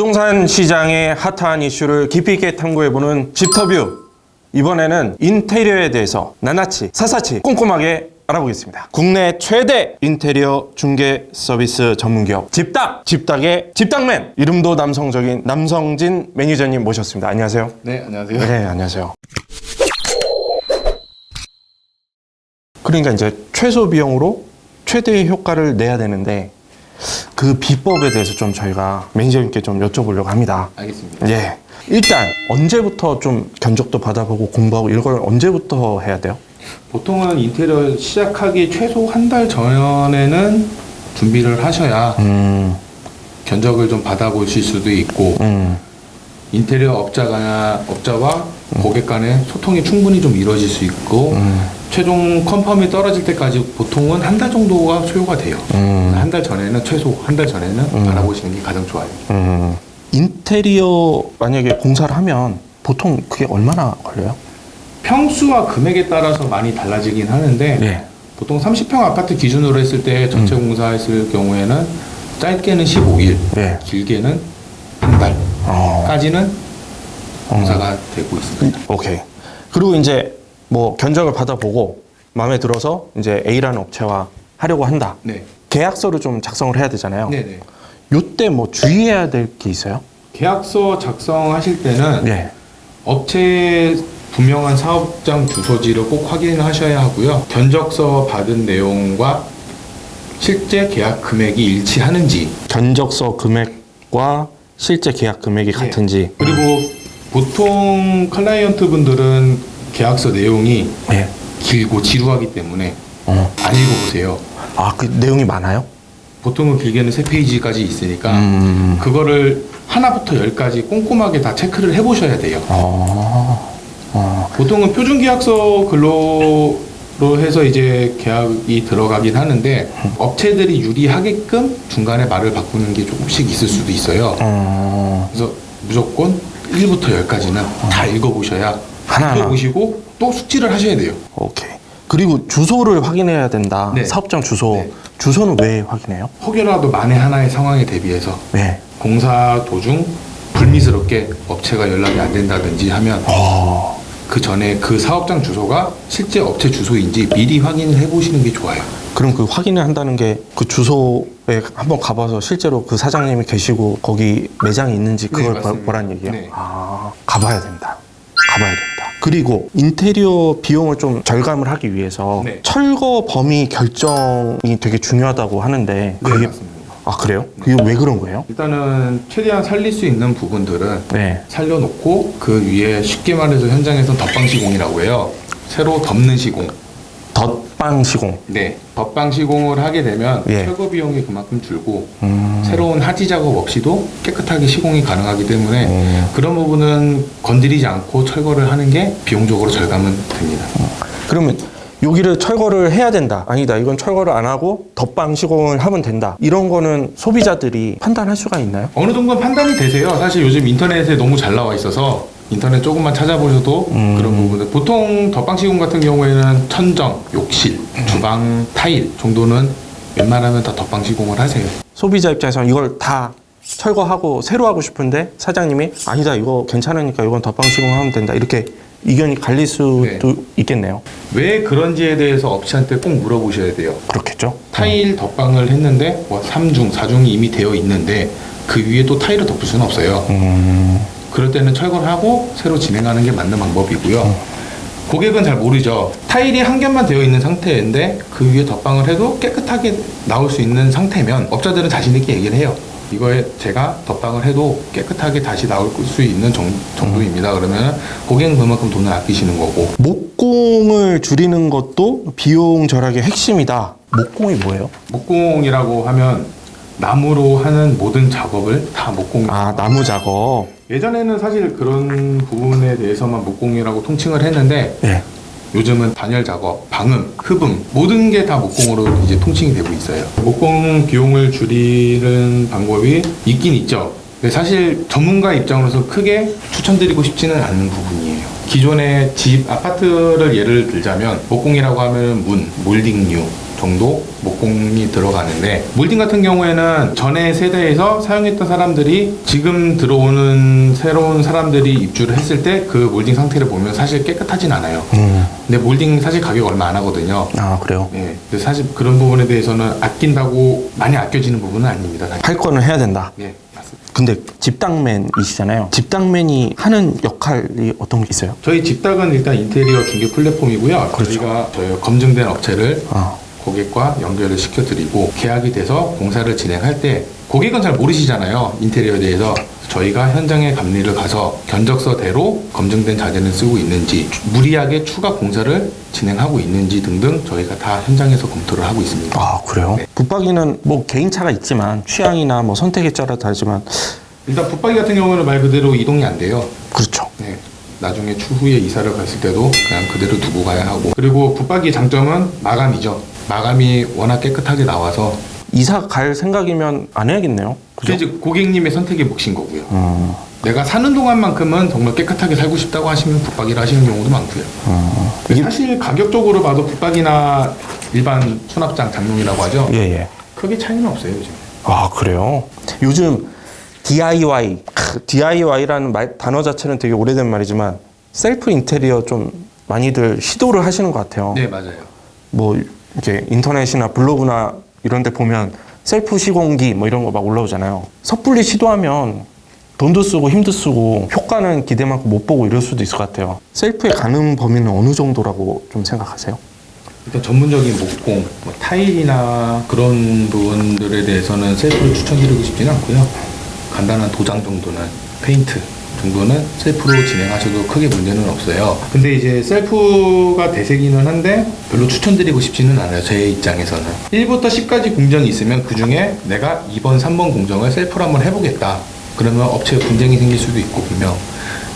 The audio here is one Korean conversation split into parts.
부동산 시장의 핫한 이슈를 깊이 있게 탐구해보는 집터뷰. 이번에는 인테리어에 대해서 낱낱이 사사치 꼼꼼하게 알아보겠습니다. 국내 최대 인테리어 중개 서비스 전문기업 집닥의 집닥맨, 이름도 남성적인 남성진 매니저님 모셨습니다. 안녕하세요. 네, 안녕하세요. 네, 안녕하세요. 그러니까 이제 최소 비용으로 최대의 효과를 내야 되는데 그 비법에 대해서 좀 저희가 매니저님께 좀 여쭤보려고 합니다. 알겠습니다. 예. 일단 언제부터 좀 견적도 받아보고 공부하고 이걸 언제부터 해야 돼요? 보통은 인테리어 시작하기 최소 한 달 전에는 준비를 하셔야 견적을 좀 받아보실 수도 있고 인테리어 업자와 고객 간의 소통이 충분히 좀 이루어질 수 있고 최종 컨펌이 떨어질 때까지 보통은 한 달 정도가 소요가 돼요. 한 달 전에는 최소 한 달 전에는 알아보시는 게 가장 좋아요. 인테리어 만약에 공사를 하면 보통 그게 얼마나 걸려요? 평수와 금액에 따라서 많이 달라지긴 하는데 예. 보통 30평 아파트 기준으로 했을 때 전체 공사했을 경우에는 짧게는 15일, 예. 길게는 한 달까지는 공사가 되고 있습니다. 오케이. 그리고 이제 뭐 견적을 받아보고 마음에 들어서 이제 A라는 업체와 하려고 한다. 네. 계약서를 좀 작성을 해야 되잖아요. 네네. 요때 뭐 주의해야 될 게 있어요? 계약서 작성하실 때는 예. 업체 분명한 사업장 주소지를 꼭 확인하셔야 하고요. 견적서 받은 내용과 실제 계약 금액이 일치하는지. 견적서 금액과 실제 계약 금액이 같은지. 그리고 보통 클라이언트 분들은 계약서 내용이 예. 길고 지루하기 때문에 안 읽어보세요. 아, 그 내용이 많아요? 보통은 길게는 3페이지까지 있으니까 그거를 하나부터 10까지 꼼꼼하게 다 체크를 해보셔야 돼요. 보통은 표준계약서 글로 해서 이제 계약이 들어가긴 하는데 업체들이 유리하게끔 중간에 말을 바꾸는 게 조금씩 있을 수도 있어요. 그래서 무조건 1부터 10까지는 다 읽어보셔야 하나하나. 읽어보시고 또 숙지를 하셔야 돼요. 오케이. 그리고 주소를 확인해야 된다. 네. 사업장 주소. 네. 주소는 왜 확인해요? 혹여라도 만에 하나의 상황에 대비해서 네. 공사 도중 불미스럽게 업체가 연락이 안 된다든지 하면 그 전에 그 사업장 주소가 실제 업체 주소인지 미리 확인을 해보시는 게 좋아요. 그럼 그 확인을 한다는 게 그 주소에 한번 가봐서 실제로 그 사장님이 계시고 거기 매장이 있는지 그걸 맞습니다. 보라는 얘기예요? 네. 아, 가봐야 된다. 가봐야 된다. 그리고 인테리어 비용을 좀 절감을 하기 위해서 네. 철거 범위 결정이 되게 중요하다고 하는데 네, 그게 맞습니다. 아, 그래요? 그게 왜 그런 거예요? 일단은 최대한 살릴 수 있는 부분들은 네. 살려놓고 그 위에 쉽게 말해서 현장에서는 덧방 시공이라고 해요. 새로 덮는 시공. 덧방 시공. 네. 덧방 시공을 하게 되면 예. 철거 비용이 그만큼 줄고 새로운 하지 작업 없이도 깨끗하게 시공이 가능하기 때문에 그런 부분은 건드리지 않고 철거를 하는 게 비용적으로 절감은 됩니다. 그러면 여기를 철거를 해야 된다. 아니다. 이건 철거를 안 하고 덧방 시공을 하면 된다. 이런 거는 소비자들이 판단할 수가 있나요? 어느 정도는 판단이 되세요. 사실 요즘 인터넷에 너무 잘 나와 있어서 인터넷 조금만 찾아보셔도 그런 부분들. 보통 덧방 시공 같은 경우에는 천정, 욕실, 주방 타일 정도는 웬만하면 다 덧방 시공을 하세요. 소비자 입장에서는 이걸 다 철거하고 새로 하고 싶은데 사장님이 아니다. 이거 괜찮으니까 이건 덧방 시공하면 된다. 이렇게 의견이 갈릴 수도 있겠네요. 왜 그런지에 대해서 업체한테 꼭 물어보셔야 돼요. 그렇겠죠? 타일 덧방을 했는데 뭐 3중, 4중이 이미 되어 있는데 그 위에 또 타일을 덮을 수는 없어요. 그럴 때는 철거를 하고 새로 진행하는 게 맞는 방법이고요. 고객은 잘 모르죠. 타일이 한 겹만 되어 있는 상태인데 그 위에 덧방을 해도 깨끗하게 나올 수 있는 상태면 업자들은 자신 있게 얘기를 해요. 이거에 제가 덧방을 해도 깨끗하게 다시 나올 수 있는 정도입니다. 그러면 고객은 그만큼 돈을 아끼시는 거고. 목공을 줄이는 것도 비용 절약의 핵심이다. 목공이 뭐예요? 목공이라고 하면 나무로 하는 모든 작업을 다 목공. 아, 나무 작업. 예전에는 사실 그런 부분에 대해서만 목공이라고 통칭을 했는데 예. 요즘은 단열 작업, 방음, 흡음 모든 게 다 목공으로 이제 통칭이 되고 있어요. 목공 비용을 줄이는 방법이 있긴 있죠. 근데 사실 전문가 입장으로서 크게 추천드리고 싶지는 않은 부분이에요. 기존의 집, 아파트를 예를 들자면 목공이라고 하면 문, 몰딩류, 정도 목공이 들어가는데, 몰딩 같은 경우에는 전에 세대에서 사용했던 사람들이 지금 들어오는 새로운 사람들이 입주를 했을 때 그 몰딩 상태를 보면 사실 깨끗하진 않아요. 근데 몰딩 사실 가격 얼마 안 하거든요. 아, 그래요? 예. 근데 사실 그런 부분에 대해서는 아낀다고 많이 아껴지는 부분은 아닙니다. 사실. 할 거는 해야 된다. 예, 맞습니다. 근데 집당맨이시잖아요. 집당맨이 하는 역할이 어떤 게 있어요? 저희 집닭은 일단 인테리어 중개 플랫폼이고요. 그렇죠. 저희 검증된 업체를 아, 고객과 연결을 시켜드리고, 계약이 돼서 공사를 진행할 때 고객은 잘 모르시잖아요, 인테리어에 대해서. 저희가 현장에 감리를 가서 견적서대로 검증된 자재는 쓰고 있는지, 무리하게 추가 공사를 진행하고 있는지 등등 저희가 다 현장에서 검토를 하고 있습니다. 아, 그래요? 네. 붙박이는 뭐 개인차가 있지만 취향이나 뭐 선택에 따라 다르지만 일단 붙박이 같은 경우는 말 그대로 이동이 안 돼요. 그렇죠. 네. 나중에 추후에 이사를 갔을 때도 그냥 그대로 두고 가야 하고, 그리고 붙박이의 장점은 마감이죠. 마감이 워낙 깨끗하게 나와서. 이사 갈 생각이면 안 해야겠네요. 그게 그죠? 이제 고객님의 선택의 몫인 거고요. 내가 사는 동안만큼은 정말 깨끗하게 살고 싶다고 하시면 붙박이를 하시는 경우도 많고요. 이게- 사실 가격적으로 봐도 붙박이나 일반 수납장 장롱이라고 하죠. 예, 예. 크게 차이는 없어요, 요즘. 아, 그래요? 요즘 DIY라는 단어 자체는 되게 오래된 말이지만 셀프 인테리어 좀 많이들 시도를 하시는 것 같아요. 네, 맞아요. 뭐 이렇게 인터넷이나 블로그나 이런 데 보면 셀프 시공기 뭐 이런 거 막 올라오잖아요. 섣불리 시도하면 돈도 쓰고 힘도 쓰고 효과는 기대만큼 못 보고 이럴 수도 있을 것 같아요. 셀프에 가는 범위는 어느 정도라고 좀 생각하세요? 일단 전문적인 목공, 뭐 타일이나 그런 부분들에 대해서는 셀프를 추천드리고 싶지는 않고요. 간단한 도장 정도는, 페인트 정도는 셀프로 진행하셔도 크게 문제는 없어요. 근데 이제 셀프가 대세기는 한데 별로 추천드리고 싶지는 않아요, 제 입장에서는. 1부터 10까지 공정이 있으면 그 중에 내가 2번, 3번 공정을 셀프로 한번 해보겠다. 그러면 업체에 분쟁이 생길 수도 있고, 분명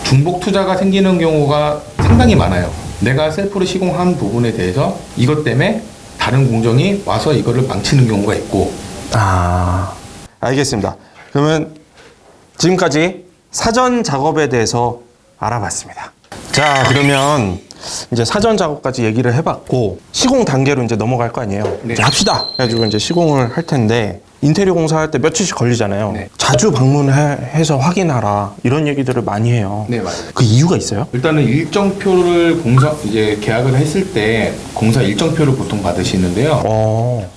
중복 투자가 생기는 경우가 상당히 많아요. 내가 셀프로 시공한 부분에 대해서 이것 때문에 다른 공정이 와서 이거를 망치는 경우가 있고. 아, 알겠습니다. 그러면 지금까지 사전 작업에 대해서 알아봤습니다. 자, 그러면 이제 사전 작업까지 얘기를 해봤고 시공 단계로 이제 넘어갈 거 아니에요. 네. 이제 합시다. 그래가지고 이제 시공을 할 텐데 인테리어 공사할 때 며칠씩 걸리잖아요. 네. 자주 방문해서 확인하라 이런 얘기들을 많이 해요. 네, 맞아요. 그 이유가 있어요? 일단은 일정표를 이제 계약을 했을 때 공사 일정표를 보통 받으시는데요.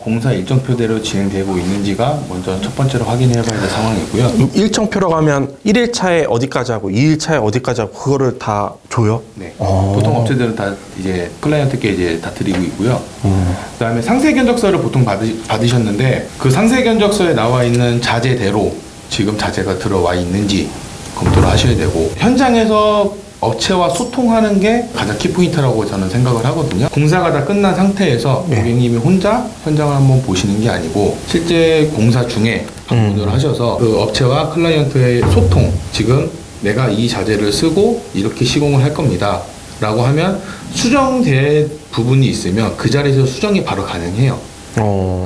공사 일정표대로 진행되고 있는지가 먼저 첫 번째로 확인해 봐야 될 상황이고요. 일정표라고 하면 1일차에 어디까지 하고 2일차에 어디까지 하고 그거를 다 줘요? 네. 보통 업체들은 다 이제 클라이언트께 이제 다 드리고 있고요. 그다음에 상세 견적서를 보통 받으셨는데 그 상세 견적서에 나와 있는 자재대로 지금 자재가 들어와 있는지 검토를 하셔야 되고, 현장에서 업체와 소통하는 게 가장 키포인트라고 저는 생각을 하거든요. 공사가 다 끝난 상태에서 네. 고객님이 혼자 현장을 한번 보시는 게 아니고 실제 공사 중에 방문을 하셔서 그 업체와 클라이언트의 소통, 지금 내가 이 자재를 쓰고 이렇게 시공을 할 겁니다 라고 하면 수정될 부분이 있으면 그 자리에서 수정이 바로 가능해요.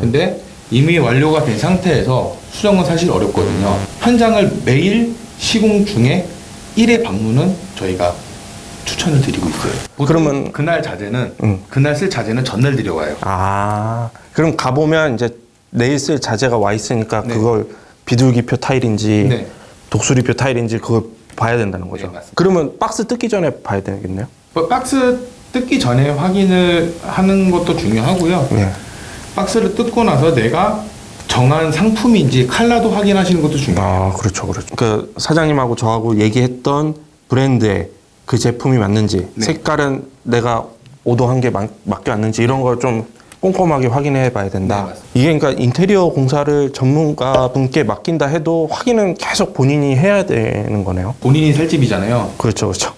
근데 이미 완료가 된 상태에서 수정은 사실 어렵거든요. 현장을 매일 시공 중에 1회 방문은 저희가 추천을 드리고 있어요. 그러면 그날 자재는 그날 쓸 자재는 전날 들여와요. 아, 그럼 가보면 이제 내일 쓸 자재가 와 있으니까 네. 그걸 비둘기표 타일인지 네. 독수리표 타일인지 그걸 봐야 된다는 거죠. 네, 맞습니다. 그러면 박스 뜯기 전에 봐야 되겠네요. 박스 뜯기 전에 확인을 하는 것도 중요하고요. 네. 박스를 뜯고 나서 내가 정한 상품인지 컬러도 확인하시는 것도 중요해요. 아, 그렇죠, 그렇죠. 그 사장님하고 저하고 얘기했던 브랜드에 그 제품이 맞는지, 네. 색깔은 내가 오더한 게 맞게 왔는지 이런 걸 좀 꼼꼼하게 확인해 봐야 된다. 네, 맞습니다. 이게 그러니까 인테리어 공사를 전문가 분께 맡긴다 해도 확인은 계속 본인이 해야 되는 거네요. 본인이 살 집이잖아요. 그렇죠, 그렇죠.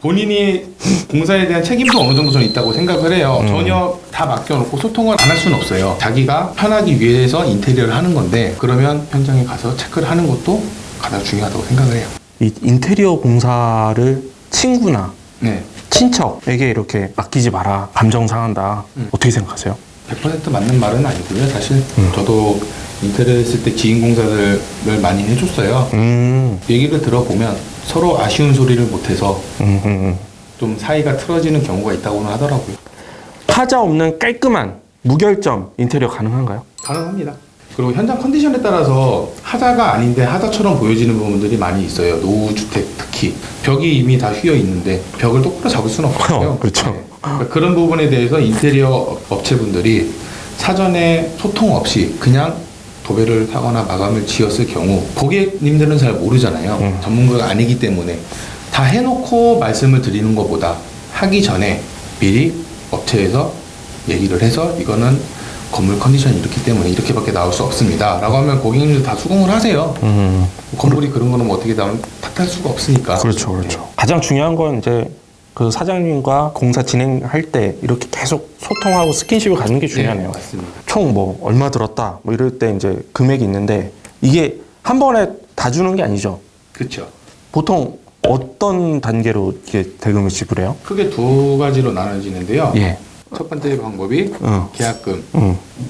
본인이 공사에 대한 책임도 어느 정도 저는 있다고 생각을 해요. 전혀 다 맡겨놓고 소통을 안 할 수는 없어요. 자기가 편하기 위해서 인테리어를 하는 건데, 그러면 현장에 가서 체크를 하는 것도 가장 중요하다고 생각을 해요. 이 인테리어 공사를 친구나 네. 친척에게 이렇게 맡기지 마라. 감정 상한다. 어떻게 생각하세요? 100% 맞는 말은 아니고요. 사실 저도 인테리어 했을 때 지인 공사들을 많이 해줬어요. 얘기를 들어보면 서로 아쉬운 소리를 못해서 좀 사이가 틀어지는 경우가 있다고는 하더라고요. 하자 없는 깔끔한 무결점 인테리어 가능한가요? 가능합니다. 그리고 현장 컨디션에 따라서 하자가 아닌데 하자처럼 보여지는 부분들이 많이 있어요. 노후주택 특히 벽이 이미 다 휘어 있는데 벽을 똑바로 잡을 수는 없거든요. 그렇죠. 그러니까 그런 부분에 대해서 인테리어 업체분들이 사전에 소통 없이 그냥 도배를 하거나 마감을 지었을 경우 고객님들은 잘 모르잖아요. 전문가가 아니기 때문에 다 해놓고 말씀을 드리는 것보다 하기 전에 미리 업체에서 얘기를 해서 이거는 건물 컨디션이 이렇기 때문에 이렇게밖에 나올 수 없습니다 라고 하면 고객님들 다 수긍을 하세요. 건물이 그런 거는 뭐 어떻게 나오면 탓할 수가 없으니까. 그렇죠, 그렇죠. 가장 중요한 건 이제 그 사장님과 공사 진행할 때 이렇게 계속 소통하고 스킨십을 갖는 게 중요하네요. 네, 맞습니다. 총 뭐 얼마 들었다 뭐 이럴 때 이제 금액이 있는데 이게 한 번에 다 주는 게 아니죠. 그렇죠. 보통 어떤 단계로 이렇게 대금을 지불해요? 크게 두 가지로 나눠지는데요. 예. 첫 번째 방법이 계약금,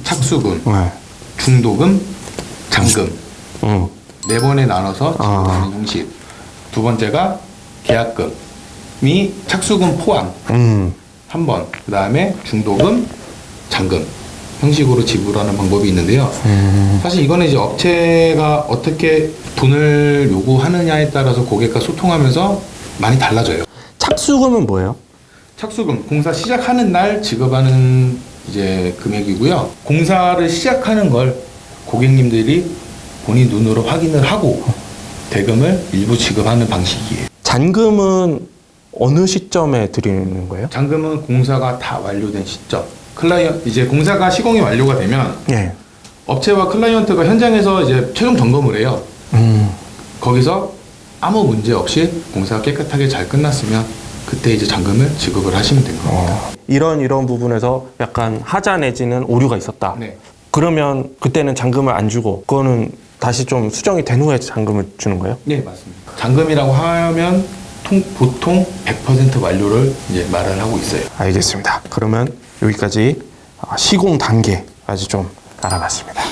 착수금, 네. 중도금, 잔금 응. 네 번에 나눠서 지불하는 형식. 두 번째가 계약금이 착수금 포함 한 번, 그 다음에 중도금, 잔금 형식으로 지불하는 방법이 있는데요. 사실 이거는 이제 업체가 어떻게 돈을 요구하느냐에 따라서 고객과 소통하면서 많이 달라져요. 착수금은 뭐예요? 착수금, 공사 시작하는 날 지급하는 이제 금액이고요. 공사를 시작하는 걸 고객님들이 본인 눈으로 확인을 하고 대금을 일부 지급하는 방식이에요. 잔금은 어느 시점에 드리는 거예요? 잔금은 공사가 다 완료된 시점. 이제 공사가 시공이 완료가 되면 예. 업체와 클라이언트가 현장에서 이제 최종 점검을 해요. 거기서 아무 문제 없이 공사가 깨끗하게 잘 끝났으면 그때 이제 잔금을 지급을 하시면 된 겁니다. 이런 부분에서 약간 하자 내지는 오류가 있었다. 네. 그러면 그때는 잔금을 안 주고 그거는 다시 좀 수정이 된 후에 잔금을 주는 거예요? 네, 맞습니다. 잔금이라고 하면 보통 100% 완료를 이제 말을 하고 있어요. 알겠습니다. 그러면 여기까지 시공 단계까지 좀 알아봤습니다.